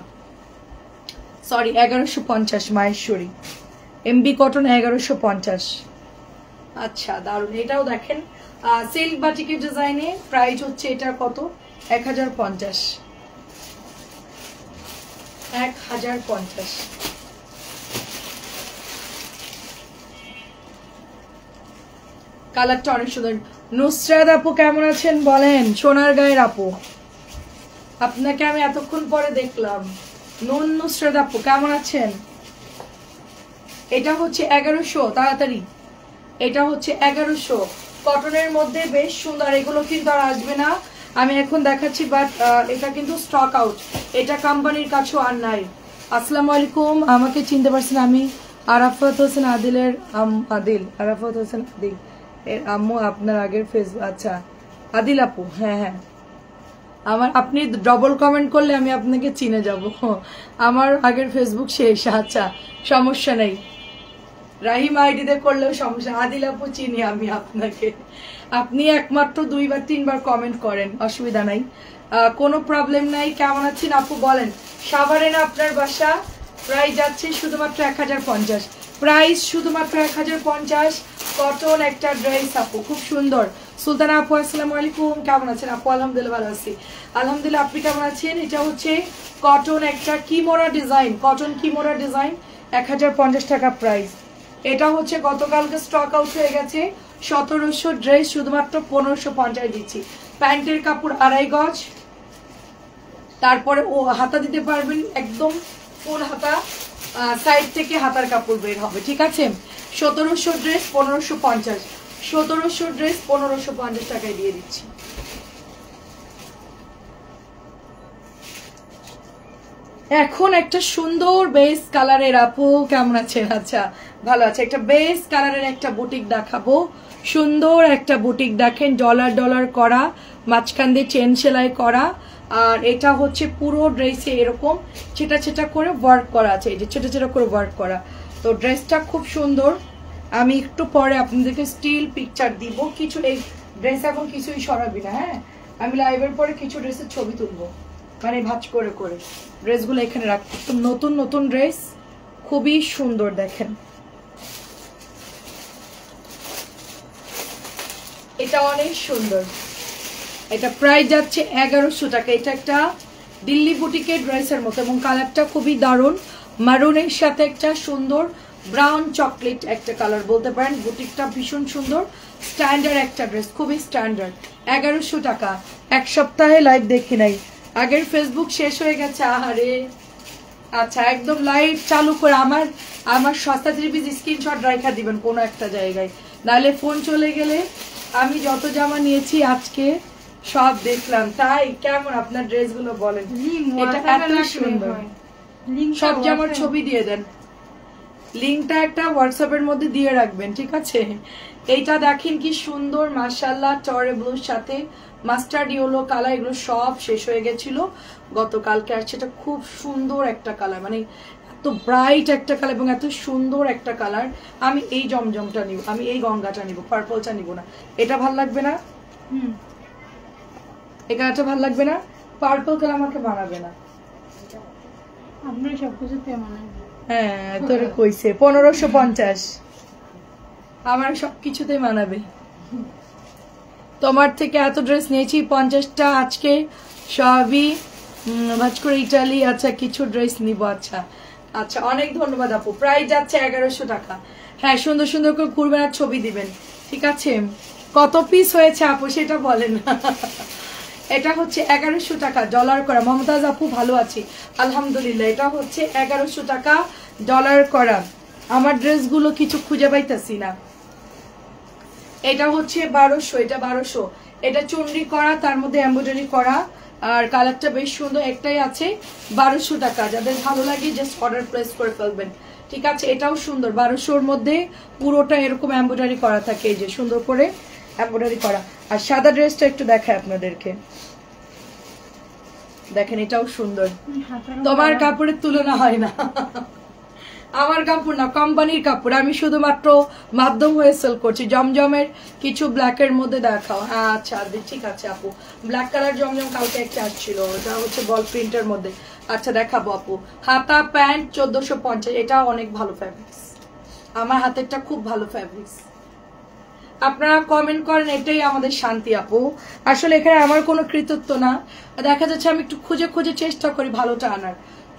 সরি 1150, মাহেশ্বরী এমবি কটন 1150। আচ্ছা দারুন, এটাও দেখেন সিল্ক বাটিকের ডিজাইনে, প্রাইস হচ্ছে এটার কত? 1050, 1050। কালারটা অনেক সুন্দর। নুসরাত আপু কেমন আছেন বলেন? সোনার গায়ের আপু, আপনাকে আমি এতক্ষণ পরে দেখলাম। নুসরাত আপু কেমন আছেন? এটা হচ্ছে 1100, তাড়াতাড়ি। এটা হচ্ছে 1100 কটনের মধ্যে, বেশ সুন্দর। এগুলো কিন্তু আর আসবে না, আমি এখন দেখাচ্ছি, বাট এটা কিন্তু স্টক আউট, এটা কোম্পানির কাছেও আর নাই। আসসালামু আলাইকুম, আমাকে চিনতে পারছেন? আমি আরাফাত হোসেন আদিলের আদিল, আরাফাত হোসেন আদিল এর আম্মু, আপনার আগের ফেসবুক। আচ্ছা আদিল আপু, হ্যাঁ হ্যাঁ, আমার আপনি ডবল কমেন্ট করলে আমি আপনাকে চিনে যাব। আমার আগের ফেসবুক শেষ। আচ্ছা সমস্যা নেই, রাহিম আইডিতে করলেও সমস্যা। আদিল আপু চিনি আমি আপনাকে, আপনি একমাত্র 2 বা 3 বার কমেন্ট করেন, অসুবিধা নাই, কোনো প্রবলেম নাই। কেমন আছেন আপু বলেন? সাভারে না আপনার বাসা? প্রাইস যাচ্ছে শুধুমাত্র 1050, প্রাইস শুধুমাত্র 1050। কটন একটা ড্রেস আপু, খুব সুন্দর। সুলতানা আপু আসসালামু আলাইকুম, কেমন আছেন আপু? আলহামদুলিল্লাহ ভালো আছি, আলহামদুলিল্লাহ। আপনি কেমন আছেন? এটা হচ্ছে কটন একটা কিমোরা ডিজাইন, কটন কিমোরা ডিজাইন, 1050 টাকা প্রাইস। এটা হচ্ছে গতকালকে স্টক আউট হয়ে গেছে, 1700 ড্রেস শুধুমাত্র 1550 দিচ্ছি। প্যান্টের কাপড় 2.5 গজ, তারপরে ও হাতা দিতে পারবেন, একদম ফুল হাতা, সাইড থেকে হাতার কাপড় বের হবে, ঠিক আছে? 1700 ড্রেস 1550, 1700 ড্রেস 1550 টাকায় দিয়ে দিচ্ছি। এখন একটা সুন্দর বেস কালারের আপু কেমন আছেন? আচ্ছা ভালো আছে। একটা বেস কালারের একটা বুটিক দেখাবো, সুন্দর একটা বুটিক দেখেন, ডলার ডলার করা, মাঝখান দিয়ে চেন সেলাই করা, আর এটা হচ্ছে পুরো ড্রেসে এরকম ছেটা ছেটা করে ওয়ার্ক করা আছে, এই যে ছেটা ছেটা করে ওয়ার্ক করা। তো ড্রেসটা খুব সুন্দর, আমি একটু পরে আপনাদেরকে স্টিল পিকচার দিব কিছু। এই ড্রেস এখন কিছুই সরাবি না, হ্যাঁ আমি লাইভের পরে কিছু ড্রেসের ছবি তুলবো, মানে ভাঁজ করে করে ড্রেসগুলো এখানে রাখবো। নতুন নতুন ড্রেস, খুবই সুন্দর দেখেন। এটা অনেক সুন্দর, এটা প্রাইস যাচ্ছে 1100 টাকা। এটা একটা দিল্লি বুটিকের ড্রেসের মতো, এবং কালারটা খুবই দারুণ, মারুনের সাথে একটা সুন্দর ব্রাউন চকলেট একটা কালার বলতে পারেন। বুটিকটা ভীষণ সুন্দর, স্ট্যান্ডার্ড একটা ড্রেস, খুবই স্ট্যান্ডার্ড। 1100 টাকা। এক সপ্তাহে লাইভ দেখি নাই, আগের ফেসবুক শেষ হয়ে গেছে। আহারে, আচ্ছা একদম লাইভ চালু করে আমার সস্তা 3 পিস স্ক্রিনশট রাখা দিবেন কোনো একটা জায়গায়, নাহলে ফোন চলে গেলে আমি যত জামা নিয়েছি আজকে সব দেখলাম। তাই কেমন আপনার ড্রেসগুলো বলেন? এটা এত সুন্দর, সব জামার ছবি দিয়ে দেন, লিঙ্কটা একটা হোয়াটসঅ্যাপের মধ্যে দিয়ে রাখবেন, ঠিক আছে? এইটা দেখেন কি সুন্দর, মাশাআল্লাহ, টরে ব্লুর সাথে মাস্টার্ড ইয়েলো কালার, এগুলো সব শেষ হয়ে গেছিল গতকালকে, আর সেটা খুব সুন্দর একটা কালার, মানে এত ব্রাইট একটা কালার এবং এত সুন্দর একটা কালার। আমি এই জমজমটা নিব, আমি এই গঙ্গাটা নিব, পার্পলটা নিব না। এটা ভাল লাগবে না? এই কালারটা ভাল লাগবে না? পার্পল কালার আমাকে মানাবে না। আপনার সবকিছুতে মানাবে। হ্যাঁ তোরে কইছে 1550, আমার সবকিছুতে মানাবে। তোমার থেকে এত ড্রেস নিয়েছি 50টা, আজকে সবই ভাজ করে ইটালি। আচ্ছা কিছু ড্রেস নিব। আচ্ছা আচ্ছা, অনেক ধন্যবাদ আপু। প্রাইস যাচ্ছে 1100 টাকা। হ্যাঁ সুন্দর সুন্দর করে করবেন আর ছবি দিবেন, ঠিক আছে? কত পিস হয়েছে আপু সেটা বলেন। এটা হচ্ছে 1100 টাকা ডলার করা। মমতাজ আপু ভালো আছি আলহামদুলিল্লাহ। এটা হচ্ছে 1100 টাকা ডলার করা। আমার ড্রেসগুলো কিছু খুঁজে পাইতেছি না। এটা হচ্ছে 1200, এটা 1200। এটা চুনরি করা, তার মধ্যে এমব্রয়ডারি করা, আর কালারটা বেশ সুন্দর, একটাই আছে 1200 টাকা। যাদের ভালো লাগে জাস্ট অর্ডার প্লেস করে ফেলবেন, ঠিক আছে। এটাও সুন্দর, 1200-র মধ্যে পুরোটা এরকম এমব্রয়ডারি করা থাকে, এই যে সুন্দর করে এমব্রয়ডারি করা। আর সাদা ড্রেসটা একটু দেখায় আপনাদেরকে, দেখেন এটাও সুন্দর। তোমার কাপড়ের তুলনা হয় না, আমার কাপড় না, কোম্পানির কাপড়। আমি শুধুমাত্র মাধ্যম হয়ে সেল করছি। জমজমের কিছু ব্ল্যাকের মধ্যে দেখাও। আচ্ছা ঠিক আছে আপু, ব্ল্যাক কালার জমজম কালকে একটা আসছিল, ওটা হচ্ছে বল প্রিন্টের মধ্যে। আচ্ছা দেখাবো আপু। হাতা প্যান্ট 1450, এটা অনেক ভালো ফ্যাব্রিক্স, আমার হাতেরটা খুব ভালো ফ্যাব্রিক্স। আপনারা কমেন্ট করেন, এটাই আমাদের শান্তি আপু। আসলে এখানে আমার কোনো কৃতিত্ব না, দেখা যাচ্ছে আমি একটু খুঁজে খুঁজে চেষ্টা করি ভালোটা আনার।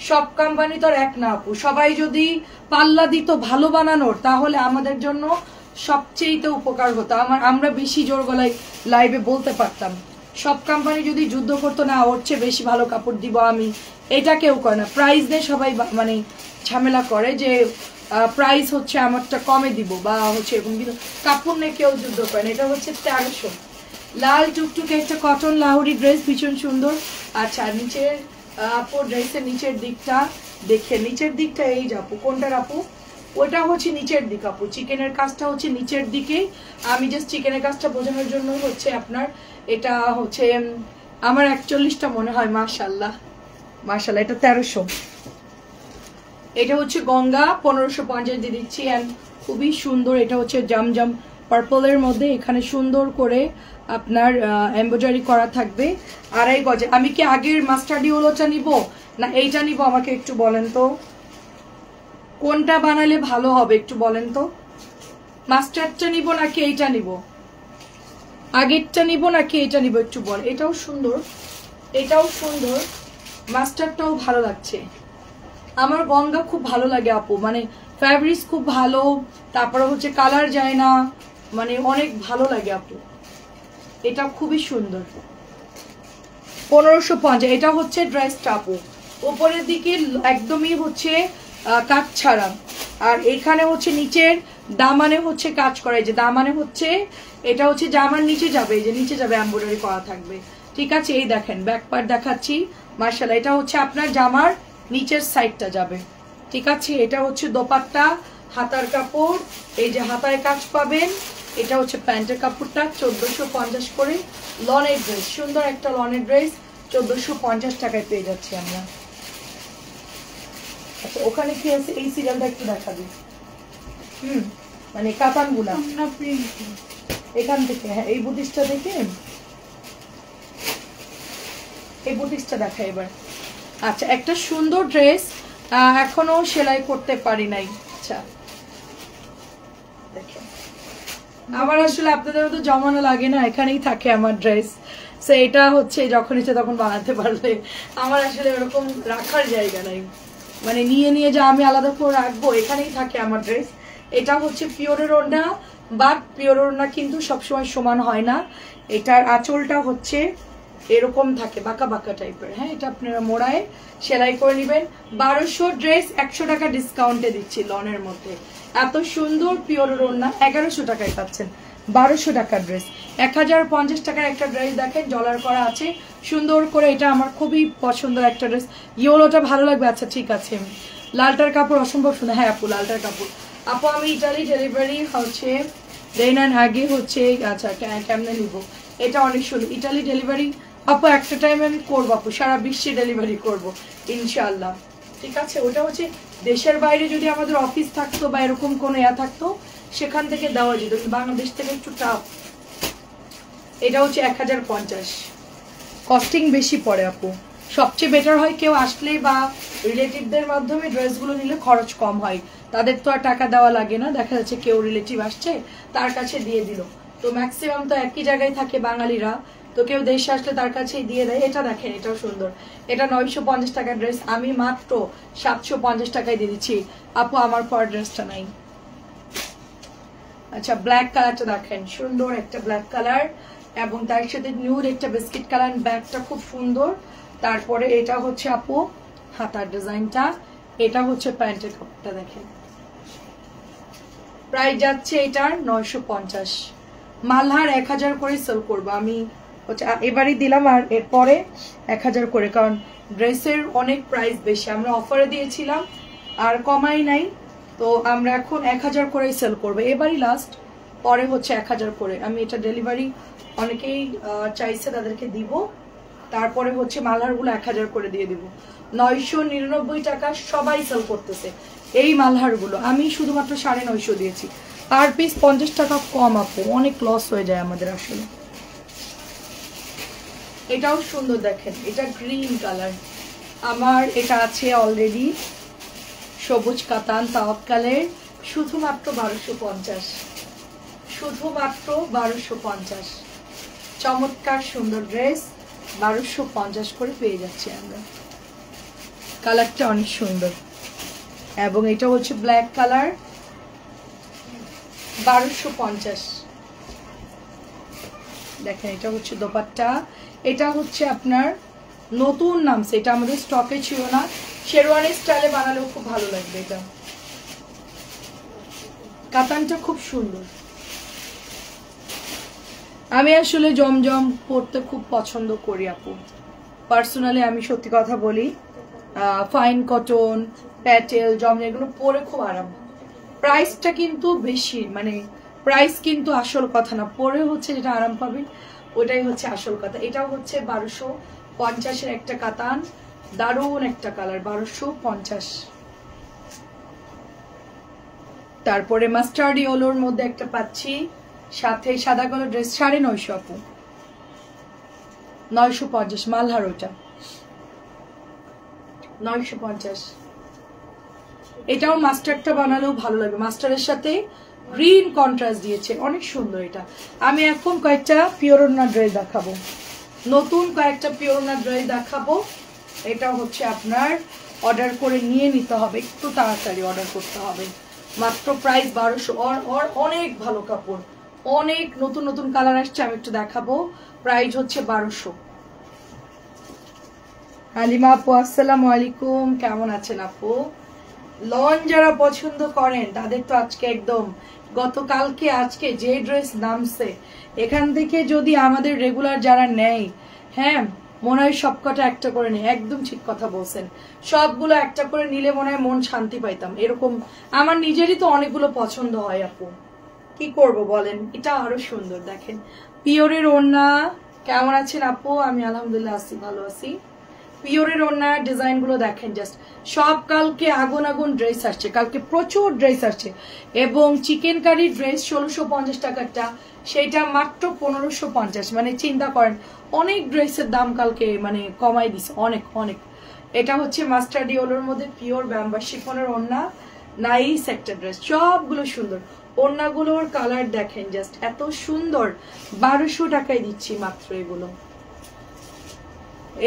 সব কোম্পানি তো এক না আপু, সবাই যদি পাল্লা দিত ভালো বানানোর তাহলে আমাদের জন্য সবচেয়ে উপকার হতো। আমরা বেশি জোর গলায় লাইভে বলতে পারতাম। সব কোম্পানি যদি যুদ্ধ করতো না ওর চেয়ে বেশি ভালো কাপড় দিব আমি, এটা কেউ করে না। প্রাইস দিয়ে সবাই মানে ঝামেলা করে যে প্রাইস হচ্ছে আমারটা কমে দিব বা হচ্ছে এরকম, কিন্তু কাপড় নিয়ে কেউ যুদ্ধ করে না। এটা হচ্ছে 1300, লাল টুকটুকে একটা কটন লাহোরি ড্রেস, ভীষণ সুন্দর। আচ্ছা নিচের আপু ড্রেসের নিচের দিকটা দেখে, নিচের দিকটা এই যে আপু, কোনটার আপু? ওইটা হচ্ছে নিচের দিক আপু, চিকেনের কাজটা হচ্ছে নিচের দিকে। আমি জাস্ট চিকেনের কাজটা বোঝানোর জন্য হচ্ছে আপনার এটা হচ্ছে আমার 41টা মনে হয়। মাশাল্লাহ মাশাল্লাহ, এটা 1300। এটা হচ্ছে গঙ্গা 1550 দিয়ে দিচ্ছি, অ্যান্ড খুবই সুন্দর। এটা হচ্ছে জামজাম পার্পলের মধ্যে, এখানে সুন্দর করে আপনার এমব্রয়ডারি করা থাকবে, 2.5 গজে। আমি কি আগের মাস্টার্ডি ওলোটা নিব না এইটা নিব? আমাকে একটু বলেন তো কোনটা বানালে ভালো হবে, একটু বলেন তো। মাস্টার্ডটা নিব নাকি এইটা নিব? আগেরটা নিব নাকি এইটা নিব, একটু বল। এটাও সুন্দর, এটাও সুন্দর, মাস্টার্ডটাও ভালো লাগছে। আমার গঙ্গা খুব ভালো লাগে আপু, মানে ফ্যাব্রিক্স খুব ভালো, তারপরে হচ্ছে কালার যায় না, মানে অনেক ভালো লাগে আপু। এটা খুবই সুন্দর, 1550। এটা হচ্ছে ড্রেসটা আপু, উপরের দিকে একদমই হচ্ছে কাজ ছাড়া, আর এখানে হচ্ছে নিচের দামানে হচ্ছে কাজ করা। যে দামানে হচ্ছে এটা হচ্ছে জামার নিচে যাবে, এই যে নিচে যাবে এমব্রয়ডারি করা থাকবে, ঠিক আছে। এই দেখেন ব্যাক পার্ট দেখাচ্ছি, মাশাআল্লাহ। এটা হচ্ছে আপনার জামার নিচের সাইডটা যাবে, ঠিক আছে। এটা হচ্ছে দোপাট্টা, হাতার কাপড়, এই যে হাতায় কাজ পাবেন। এটা হচ্ছে প্যান্টের কাপড়টা, 1450 করে। লনের ড্রেস, সুন্দর একটা লনের ড্রেস 1450 টাকায় পেয়ে যাচ্ছি আমরা। আচ্ছা ওখানে কি আছে এই সিরিয়ালটা একটু দেখাবি। মানে কাতানগুলা এখান থেকে, হ্যাঁ এই বুটিক্সটা দেখে, এই বুটিক্সটা দেখা এবার। আচ্ছা একটা সুন্দর ড্রেস, এখনো সেলাই করতে পারি নাই। আচ্ছা দেখেন, আমার আসলে আপনাদের মতো জমানো লাগে না, এখানেই থাকে আমার ড্রেস। সো এটা হচ্ছে যখন ইচ্ছে তখন বানাতে পারলে, আমার আসলে এরকম রাখার জায়গা নাই, মানে নিয়ে নিয়ে যা আমি আলাদা করে রাখবো, এখানেই থাকে আমার ড্রেস। এটা হচ্ছে পিওরের ওড়না, বাট পিওর ওড়না কিন্তু সবসময় সমান হয় না। এটার আঁচলটা হচ্ছে এরকম থাকে বাঁকা বাঁকা টাইপের, হ্যাঁ। এটা আপনারা মোড়ায় সেলাই করে নেবেন। 1200 ড্রেস 100 টাকা ডিসকাউন্টে দিচ্ছি লনের মধ্যে। এত সুন্দর পিওর ওড়না 1100 টাকায় পাচ্ছেন। 1200 টাকার ড্রেস, 1050 টাকার একটা ড্রেস দেখেন জলার করা আছে সুন্দর করে। এটা আমার খুবই পছন্দের একটা ড্রেস, ইয়েলোটা ভালো লাগবে। আচ্ছা ঠিক আছে, লালটার কাপড় অসম্ভব সুন্দর। হ্যাঁ আপু লালটার কাপড় আপু, আমি ইটালি ডেলিভারি হচ্ছে দেন আগে হচ্ছে। আচ্ছা কেমনে নিব, এটা অনেক সুন্দর ইটালি ডেলিভারি আপু। একটা টাইম আমি করবো আপু, সারা বিশ্বে ডেলিভারি করবো ইনশাআল্লাহ, ঠিক আছে। ওটা হচ্ছে দেশের বাইরে যদি আমাদের অফিস থাকতো বা এরকম কোনো ইয়া থাকতো সেখান থেকে দেওয়া যেত, বাংলাদেশ থেকে একটু টাফ। এটা হচ্ছে 1050, কস্টিং বেশি পড়ে আপু। সবচেয়ে বেটার হয় কেউ আসলে বা রিলেটিভদের মাধ্যমে ড্রেসগুলো নিলে খরচ কম হয়, তাদের তো আর টাকা দেওয়া লাগে না। দেখা যাচ্ছে কেউ রিলেটিভ আসছে তার কাছে দিয়ে দিল, তো ম্যাক্সিমাম তো একই জায়গায় থাকে বাঙালিরা, তো কেউ দেশে আসলে তার কাছেই দিয়ে দেয়। এটা দেখেন এটাও সুন্দর, এটা 950 টাকার ড্রেস, আমি মাত্র 750 টাকায় দিয়ে দিচ্ছি আপু। আমার পর ড্রেসটা নাই। আচ্ছা ব্ল্যাক কালারটা দেখেন, সুন্দর একটা ব্ল্যাক কালার, এবং তার সাথে নিউড একটা বিস্কিট কালার, ব্যাগটা খুব সুন্দর। তারপরে এটা হচ্ছে আপু হাতার ডিজাইনটা, এটা হচ্ছে প্যান্টের কাপড়টা দেখেন। প্রাইস যাচ্ছে এটার 950, মালহার 1000 করে সেল করবো আমি, হচ্ছে এবারই দিলাম, আর এরপরে 1000 করে, কারণ ড্রেসের অনেক প্রাইস বেশি, আমরা অফারে দিয়েছিলাম আর কমাই নাই, তো আমরা এখন 1000 করেই সেল করবো এবারই লাস্ট, পরে হচ্ছে 1000 করে। আমি এটা ডেলিভারি অনেকেই চাইছে, তাদেরকে দিব, তারপরে হচ্ছে মালহারগুলো 1000 করে দিয়ে দিব। 999 টাকা সবাই সেল করতেছে এই মালহারগুলো, আমি শুধুমাত্র 950 দিয়েছি, পার পিস 50 টাকা কম আপু, অনেক লস হয়ে যায় আমাদের আসলে। এটাও সুন্দর দেখেন, এটা গ্রিন কালার, আমার এটা আছে অলরেডি, সবুজ কাতান তাওয়াক্কালের, শুধুমাত্র 1250, শুধুমাত্র 1250। চমৎকার সুন্দর ড্রেস 1250 করে পেয়ে যাচ্ছি আমরা। কালারটা অনেক সুন্দর, এবং এটা হচ্ছে ব্ল্যাক কালার, 1250। দেখেন এটা হচ্ছে দোপাট্টা, এটা হচ্ছে আপনার নতুন নামছে, এটা আমাদের স্টকে ছিল না, শেরওয়ানি স্টাইলে বানালেও খুব ভালো লাগবে। এটা কাতানটা খুব সুন্দর, আমি আসলে জমজম পরতে খুব পছন্দ করি আপু, পার্সোনালি আমি সত্যি কথা বলি, ফাইন কটন, প্যাটেল, জমজম এগুলো পরে খুব আরাম। প্রাইসটা কিন্তু বেশি, মানে প্রাইস কিন্তু আসল কথা না, পরে হচ্ছে যেটা আরাম পাবেন ওটাই হচ্ছে আসল কথা। এটাও হচ্ছে 1250-এর একটা কাতান, দারুণ একটা কালার, 1250। তারপরে মাস্টার্ড ইয়েলোর মধ্যে একটা পাচ্ছি, সাথে সাদা কালার ড্রেস, 950 আপু, 950 মালহার, ওটা 950। এটাও মাস্টার্ডটা বানালেও ভালো লাগবে, মাস্টার্ডের সাথে গ্রিন কন্ট্রাস্ট দিয়েছে, অনেক সুন্দর এটা। আমি এখন কয়েকটা পিওর ওড়না ড্রেস দেখাবো, নতুন কয়েকটা পিওর ওড়না ড্রেস দেখাবো। এটা হচ্ছে আপনার অর্ডার করে নিয়ে নিতে হবে, একটু তাড়াতাড়ি অর্ডার করতে হবে, মাত্র প্রাইস 1200। অনেক ভালো কাপড়, অনেক নতুন নতুন কালার আসছে, আমি একটু দেখাবো, প্রাইস হচ্ছে 1200। হালিমা আপু আসসালামু আলাইকুম, কেমন আছেন আপু? লন যারা পছন্দ করেন তাদের তো আজকে একদম, গতকালকে আজকে যে ড্রেস নামছে, এখান থেকে যদি আমাদের রেগুলার যারা নেয়, হ্যাঁ মনে হয় সবকটা একটা করে নেই, একদম ঠিক কথা বলছেন, সবগুলো একটা করে নিলে মনে হয় মন শান্তি পাইতাম, এরকম আমার নিজেরই তো অনেকগুলো পছন্দ হয় আপু, কি করব বলেন। এটা আরো সুন্দর দেখেন, পিওরের ওড়না, কেমন আছেন আপু? আমি আলহামদুলিল্লাহ আছি, ভালো আছি। পিওরের ওড়নার ডিজাইন গুলো দেখেন জাস্ট, সব কালকে আগুন আগুন ড্রেস আসছে, কালকে প্রচুর ড্রেস আসছে, এবং চিকেন কারি ড্রেস 1650 টাকারটা, সেটা মাত্র 1550, মানে চিন্তা করেন অনেক ড্রেসের দাম কালকে মানে কমাই দিছে অনেক অনেক। এটা হচ্ছে মাস্টার্ড ইয়েলোর মধ্যে পিওর ব্যাম্বার শিফনের ওড়না, নাইস একটা ড্রেস, সবগুলো সুন্দর, ওড়নাগুলোর কালার দেখেন জাস্ট এত সুন্দর, 1200 টাকায় দিচ্ছি মাত্র এগুলো।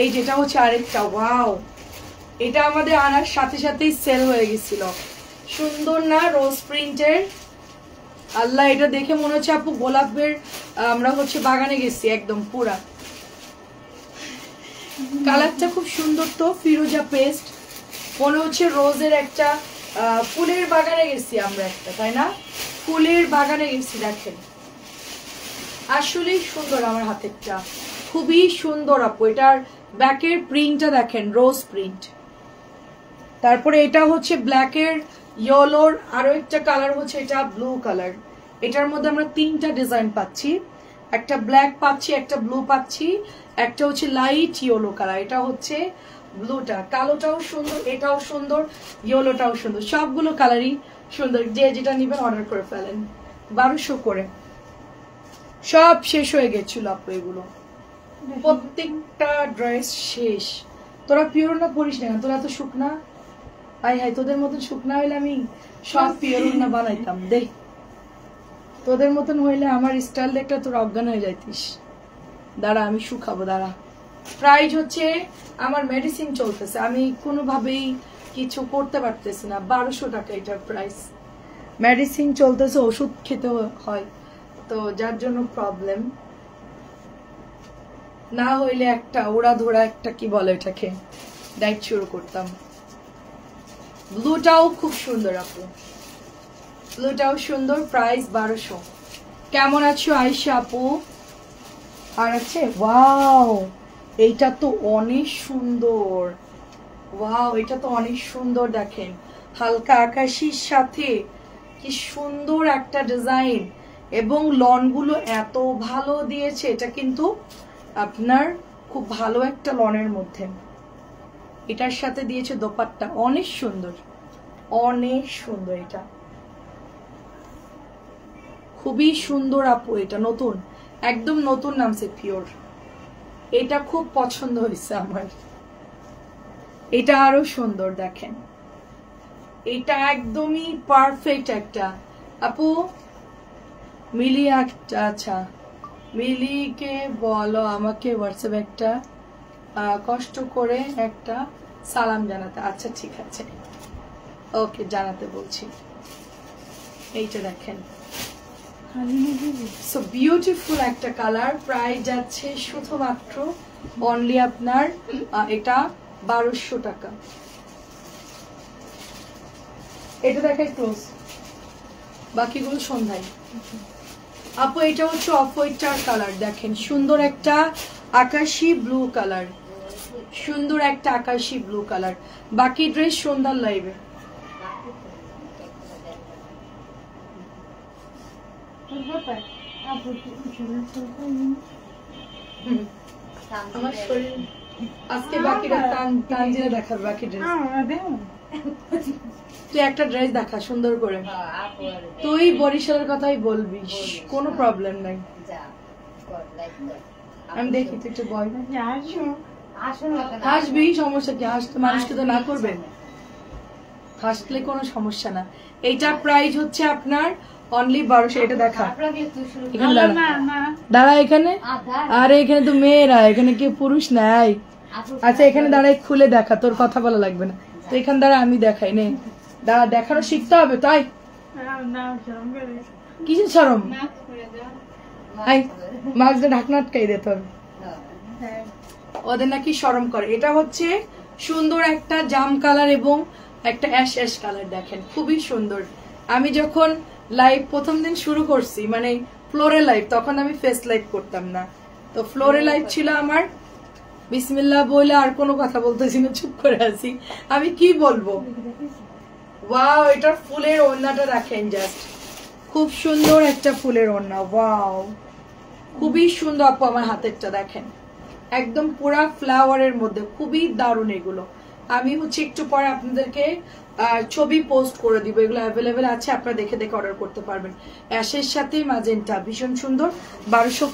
এই যেটা হচ্ছে আরেকটা, ওয়াও, এটা আমাদের আনার সাথে সাথেই সেল হয়ে গেছিল, সুন্দর না রোজ প্রিন্টের, আল্লাহ এটা দেখে মনে হচ্ছে আপু গোলাপের আমরা হচ্ছে বাগানে গেছি একদম পুরা। কালারটা খুব সুন্দর, তো ফিরোজা পেস্ট, মনে হচ্ছে রোজের একটা ফুলের বাগানে গেছি আমরা একটা, তাই না? ফুলের বাগানে গেছি, দেখেন আসলেই সুন্দর, আমার হাতেরটা খুবই সুন্দর আপু। এটার ব্যাকের প্রিন্টটা দেখেন, রোজ প্রিন্ট। তারপরে এটা হচ্ছে ব্ল্যাকের ইয়েলোর আরো একটা কালার হচ্ছে এটা ব্লু কালার, এটার মধ্যে আমরা 3টা ডিজাইন পাচ্ছি, একটা ব্ল্যাক পাচ্ছি, একটা ব্লু পাচ্ছি, একটা হচ্ছে লাইট ইয়েলো কালার, এটা হচ্ছে ব্লুটা, কালোটাও সুন্দর, এটাও সুন্দর, ইয়েলোটাও সুন্দর, সবগুলো কালারই সুন্দর, যে যেটা নিবেন অর্ডার করে ফেলেন। 1200 করে, সব শেষ হয়ে গেছিল আপু এগুলো, প্রত্যেকটা ড্রেস শেষ। তোরা পিওর না পরিস না, তোরা তো শুকনা, হাই হাই তোদের মতন শুকনা হইলে আমি সব পিওর না বানাইতাম, দেখ তোদের মতন হইলে আমার স্টাইল দেখলে তোর অজ্ঞান হয়ে যাইতিস। দাঁড়া আমি শুকাবো, দাঁড়া। প্রাইস হচ্ছে আমার মেডিসিন চলতেছে, আমি কোনোভাবেই কিছু করতে পারতেছি না, 1200 টাকা এটার প্রাইস, মেডিসিন চলতেছে, ওষুধ খেতে হয়, তো যার জন্য প্রবলেম, না হইলে একটা ওড়া ধরা একটা কি বলে এটাকে ডাইট শুরু করতাম। ব্লুটাও খুব সুন্দর আপু, ব্লুটাও সুন্দর, প্রাইস 1200। কেমন আছো আয়েশা আপু? আর আছে ওয়াও, এইটা তো অনেক সুন্দর। ওয়াও, এটা তো অনেক সুন্দর। দেখেন হালকা আকাশির সাথে কি সুন্দর একটা ডিজাইন, এবং লনগুলো এত ভালো দিয়েছে। এটা কিন্তু আপনার খুব ভালো একটা লনের মধ্যে, এটার সাথে দিয়েছে দোপাট্টা, অনেক সুন্দর, অনেক সুন্দর। এটা খুবই সুন্দর আপু, এটা নতুন, একদম নতুন নামছে পিওর। এটা খুব পছন্দ হয়েছে আমার। এটা আরো সুন্দর, দেখেন এটা একদমই পারফেক্ট একটা। আপু মিলি একটা, আচ্ছা মিলিকে বলো আমাকে হোয়াটসঅ্যাপ একটা কষ্ট করে একটা সালাম জানাতে। আচ্ছা ঠিক আছে, ওকে জানাতে বলছি। এইটা দেখেন, সো বিউটিফুল একটা কালার। প্রাইস যাচ্ছে শুধুমাত্র অনলি আপনার এটা 1200 টাকা। এটা দেখাই ক্লোজ, বাকিগুলো সন্ধ্যায়। আপু এটা হচ্ছে অফ হোয়াইটার কালার, দেখেন সুন্দর একটা আকাশি ব্লু কালার, সুন্দর একটা আকাশি ব্লু কালার। বাকি ড্রেস সন্ধ্যার লাইভে। আমার শরীর আজকে বাকিটা তানজিরা দেখার বাকি ড্রেস। তুই একটা ড্রেস দেখা সুন্দর করে, তুই বরিশালের কথাই বলবি, কোনো প্রবলেম নাই। আমি দেখি তুই একটু বল, হাসবি, সমস্যা কি? হাসতে মানুষকে তো না করবেন, হাসলে কোনো সমস্যা না। এইটার প্রাইস হচ্ছে আপনার অনলি 1200। এটা দেখা, এখানে দাঁড়া, এখানে আরে এখানে তো মেয়েরা, এখানে কেউ পুরুষ নাই। আচ্ছা এখানে দাঁড়াই, খুলে দেখা, তোর কথা বলা লাগবে না তো। এখানে দাঁড়া, আমি দেখাই নে, দাঁড়া, দেখানো শিখতে হবে তাই। কিসের শরম? মাস্ক ঢাকনা আটকাই দিতে হবে, ওদের নাকি শরম করে। এটা হচ্ছে সুন্দর একটা জাম কালার এবং একটা অ্যাশ অ্যাশ কালার, দেখেন খুবই সুন্দর। আমি যখন লাইভ প্রথম দিন শুরু করছি, মানে ফ্লোরে লাইভ, তখন আমি ফেস লাইভ করতাম না, তো ফ্লোরে লাইভ ছিল আমার। বিসমিল্লাহ বলে আর কোনো কথা বলতেছি না, চুপ করে আছি। আমি কি বলবো? ওয়াও, এটার ফুলের ওড়নাটা রাখেন জাস্ট, খুব সুন্দর একটা ফুলের ওড়না। ওয়াও, খুবই সুন্দর আপু। আমার হাতেরটা দেখেন, একদম পুরা ফ্লাওয়ারের মধ্যে, খুবই দারুণ এগুলো। আমি হচ্ছে একটু পরে আপনাদেরকে ছবি পোস্ট করে দিব, এগুলো অ্যাভেলেবেল আছে, আপনারা দেখে দেখে অর্ডার করতে পারবেন। অ্যাশের সাথে ম্যাজেন্টা ভীষণ সুন্দর, 1200